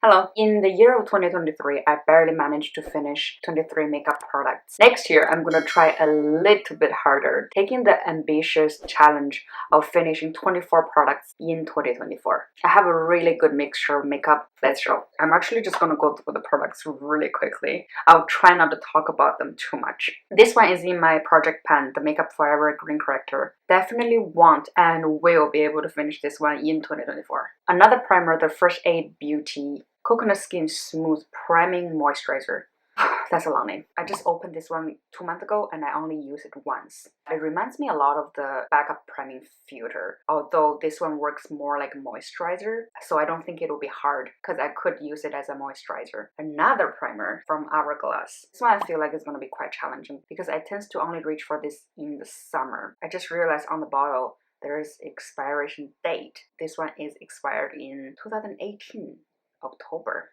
Hello. In the year of 2023, I barely managed to finish 23 makeup products. Next year, I'm gonna try a little bit harder, taking the ambitious challenge of finishing 24 products in 2024. I have a really good mixture of makeup. Let's show. I'm actually just gonna go through the products really quickly. I'll try not to talk about them too much. This one is in my project pan, the Makeup Forever Green Corrector. Definitely want and will be able to finish this one in 2024. Another primer, the First Aid Beauty Coconut Skin Smooth Priming Moisturizer. That's a long name. I just opened this one 2 months ago and I only used it once. It reminds me a lot of the backup priming filter, although this one works more like a moisturizer, so I don't think it'll be hard because I could use it as a moisturizer. Another primer from Hourglass. This one I feel like is going to be quite challenging because I tend to only reach for this in the summer. I just realized on the bottle there is expiration date. This one is expired in 2018. October.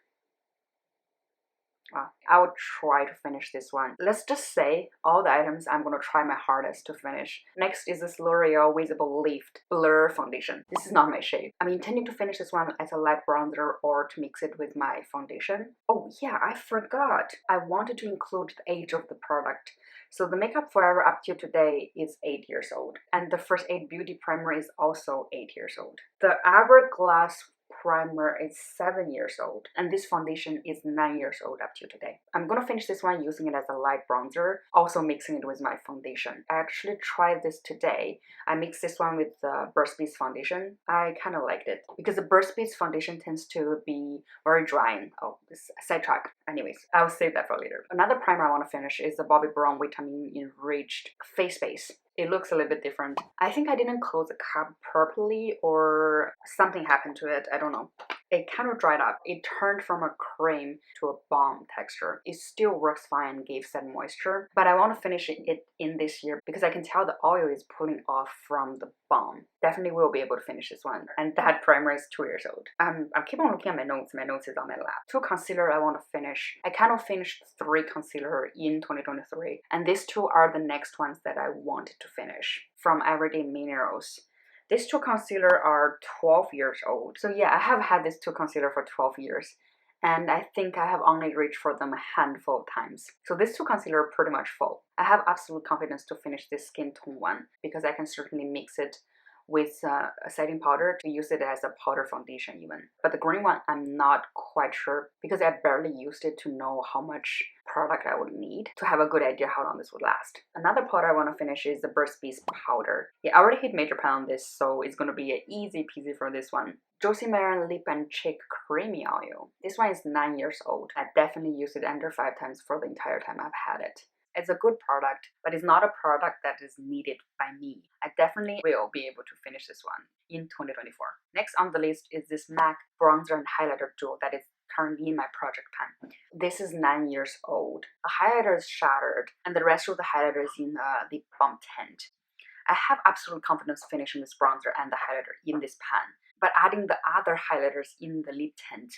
I will try to finish this one. Let's just say all the items I'm going to try my hardest to finish. Next is this L'Oreal Visible Lift Blur Foundation. This is not my shade. I'm intending to finish this one as a light bronzer or to mix it with my foundation. Oh yeah, I forgot. I wanted to include the age of the product. So the Makeup Forever up to today is 8 years old. And the First Aid Beauty Primer is also 8 years old. The Hourglass primer is 7 years old, and this foundation is 9 years old up to today. I'm gonna finish this one using it as a light bronzer, also mixing it with my foundation. I actually tried this today. I mixed this one with the Burst Beats foundation. I kind of liked it because the Burst Beats foundation tends to be very drying. Oh, this sidetrack. Anyways, I'll save that for later. Another primer I want to finish is the Bobbi Brown Vitamin Enriched Face Base. It looks a little bit different. I think I didn't close the cap properly or something happened to it. I don't know. It kind of dried up. It turned from a cream to a balm texture. It still works fine and gives that moisture, but I want to finish it in this year because I can tell the oil is pulling off from the balm. Definitely will be able to finish this one. And that primer is 2 years old. I keep on looking at my notes. My notes is on my lap. 2 concealer I want to finish. I kind of finished 3 concealer in 2023, and these 2 are the next ones that I wanted to finish from Everyday Minerals. These 2 concealer are 12 years old. So yeah, I have had this 2 concealer for 12 years. And I think I have only reached for them a handful of times. So these 2 concealer are pretty much full. I have absolute confidence to finish this skin tone one because I can certainly mix it with a setting powder to use it as a powder foundation even. But the green one, I'm not quite sure because I barely used it to know how much product I would need to have a good idea how long this would last. Another powder I want to finish is the Burst Beats powder. Yeah, I already hit major pan on this, so it's going to be an easy peasy for this one. Josie Maran Lip and Cheek Creamy Oil. This one is 9 years old. I definitely used it under 5 times for the entire time I've had it. It's a good product, but it's not a product that is needed by me. I definitely will be able to finish this one in 2024. Next on the list is this MAC bronzer and highlighter duo that is currently in my project pan. This is 9 years old. The highlighter is shattered and the rest of the highlighter is in the balm tint. I have absolute confidence finishing this bronzer and the highlighter in this pan, but adding the other highlighters in the lip tint,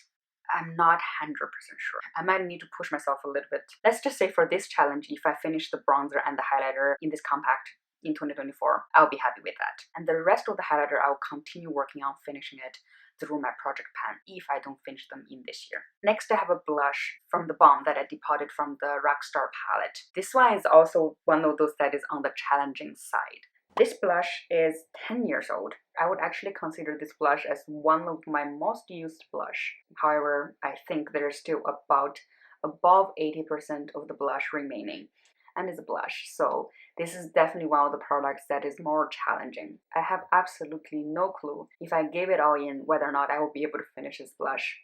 I'm not 100% sure. I might need to push myself a little bit. Let's just say for this challenge, if I finish the bronzer and the highlighter in this compact in 2024, I'll be happy with that. And the rest of the highlighter, I'll continue working on finishing it through my project pan if I don't finish them in this year. Next, I have a blush from the balm that I depotted from the Rockstar palette. This one is also one of those that is on the challenging side. This blush is 10 years old. I would actually consider this blush as one of my most used blush. However, I think there's still about above 80% of the blush remaining. And it's a blush, so this is definitely one of the products that is more challenging. I have absolutely no clue if I gave it all in whether or not I will be able to finish this blush.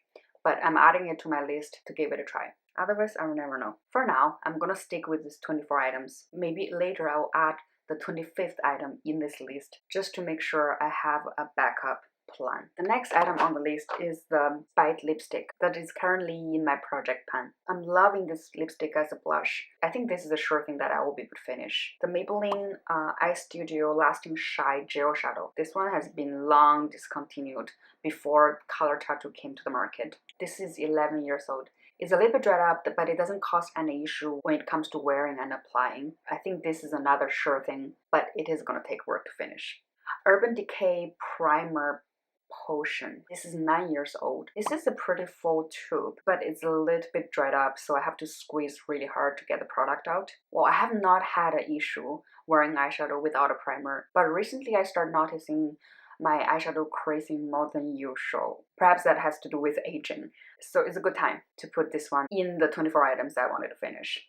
But I'm adding it to my list to give it a try. Otherwise, I will never know. For now, I'm gonna stick with these 24 items. Maybe later I'll add the 25th item in this list just to make sure I have a backup plan. The next item on the list is the Bite lipstick that is currently in my project pan. I'm loving this lipstick as a blush. I think this is a sure thing that I will be able to finish. The Maybelline Eye Studio Lasting Shine Gel Shadow. This one has been long discontinued before Color Tattoo came to the market. This is 11 years old. It's a little bit dried up, but it doesn't cause any issue when it comes to wearing and applying. I think this is another sure thing, but it is going to take work to finish. Urban Decay Primer Potion. This is 9 years old. This is a pretty full tube, but it's a little bit dried up, so I have to squeeze really hard to get the product out. Well, I have not had an issue wearing eyeshadow without a primer, but recently I started noticing my eyeshadow creasing more than usual. Perhaps that has to do with aging. So it's a good time to put this one in the 24 items I wanted to finish.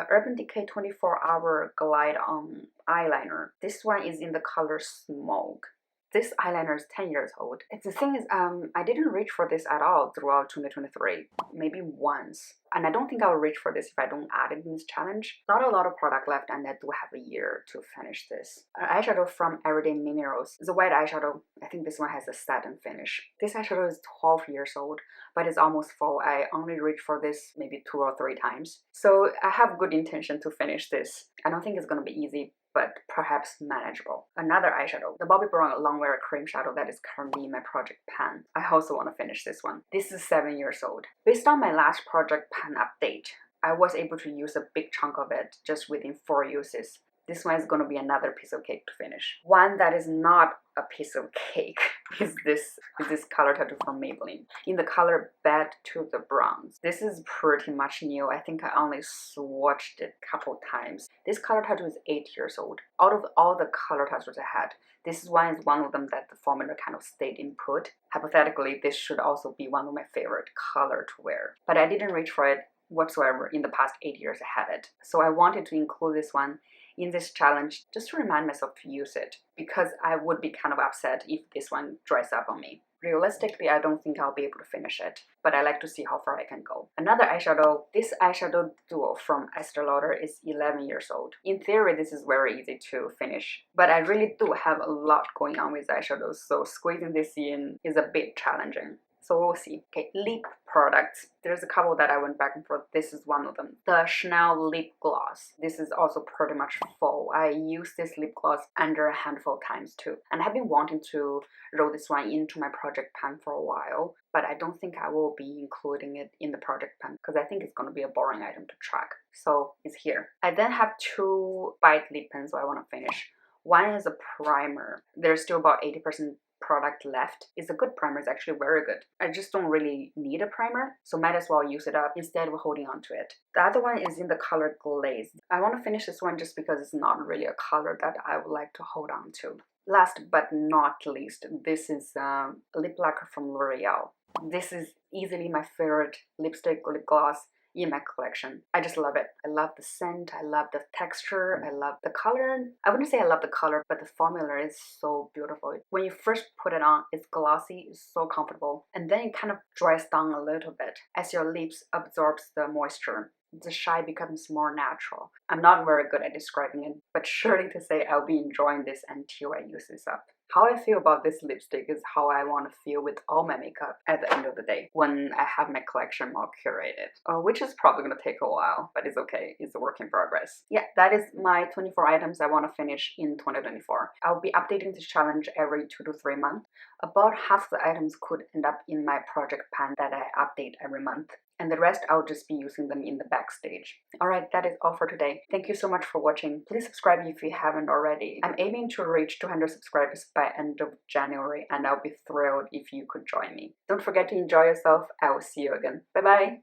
Urban Decay 24 Hour Glide On Eyeliner. This one is in the color Smoke. This eyeliner is 10 years old. The thing is, I didn't reach for this at all throughout 2023. Maybe once. And I don't think I'll reach for this if I don't add it in this challenge. Not a lot of product left, and I do have a year to finish this. An eyeshadow from Everyday Minerals. It's a white eyeshadow. I think this one has a satin finish. This eyeshadow is 12 years old, but it's almost full. I only reached for this maybe 2 or 3 times. So I have good intention to finish this. I don't think it's gonna be easy, but perhaps manageable. Another eyeshadow, the Bobbi Brown Longwear Cream Shadow that is currently in my project pan. I also want to finish this one. This is 7 years old. Based on my last project pan update, I was able to use a big chunk of it just within 4 uses. This one is going to be another piece of cake to finish. One that is not a piece of cake is this color tattoo from Maybelline in the color Bed to the Bronze. This is pretty much new. I think I only swatched it a couple times. This color tattoo is 8 years old. Out of all the color tattoos I had, this one is one of them that the formula kind of stayed in put. Hypothetically, this should also be one of my favorite color to wear. But I didn't reach for it whatsoever in the past 8 years I had it. So I wanted to include this one in this challenge just to remind myself to use it, because I would be kind of upset if this one dries up on me. Realistically, I don't think I'll be able to finish it, but I like to see how far I can go. Another eyeshadow, this eyeshadow duo from Estee Lauder is 11 years old. In theory, this is very easy to finish, but I really do have a lot going on with eyeshadows, so squeezing this in is a bit challenging. So we'll see. Okay, lip products. There's a couple that I went back and forth. This is one of them. The Chanel lip gloss. This is also pretty much full. I used this lip gloss under a handful of times too. And I've been wanting to roll this one into my project pan for a while, but I don't think I will be including it in the project pan because I think it's going to be a boring item to track. So it's here. I then have 2 Bite lip pens I want to finish. One is a primer. There's still about 80% product left. It's a good primer. It's actually very good. I just don't really need a primer, so might as well use it up instead of holding on to it. The other one is in the color Glaze. I want to finish this one just because it's not really a color that I would like to hold on to. Last but not least, this is a lip lacquer from L'Oreal. This is easily my favorite lipstick lip gloss in my collection. I just love it. I love the scent, I love the texture, I love the color. I wouldn't say I love the color, but the formula is so beautiful. When you first put it on, it's glossy, it's so comfortable, and then it kind of dries down a little bit as your lips absorbs the moisture. The shine becomes more natural. I'm not very good at describing it, but surely to say I'll be enjoying this until I use this up. How I feel about this lipstick is how I want to feel with all my makeup at the end of the day when I have my collection more curated, which is probably going to take a while, but it's okay. It's a work in progress. Yeah, that is my 24 items I want to finish in 2024. I'll be updating this challenge every 2 to 3 months. About half the items could end up in my project pan that I update every month, and the rest I'll just be using them in the backstage. Alright, that is all for today. Thank you so much for watching. Please subscribe if you haven't already. I'm aiming to reach 200 subscribers by end of January, and I'll be thrilled if you could join me. Don't forget to enjoy yourself. I will see you again. Bye bye!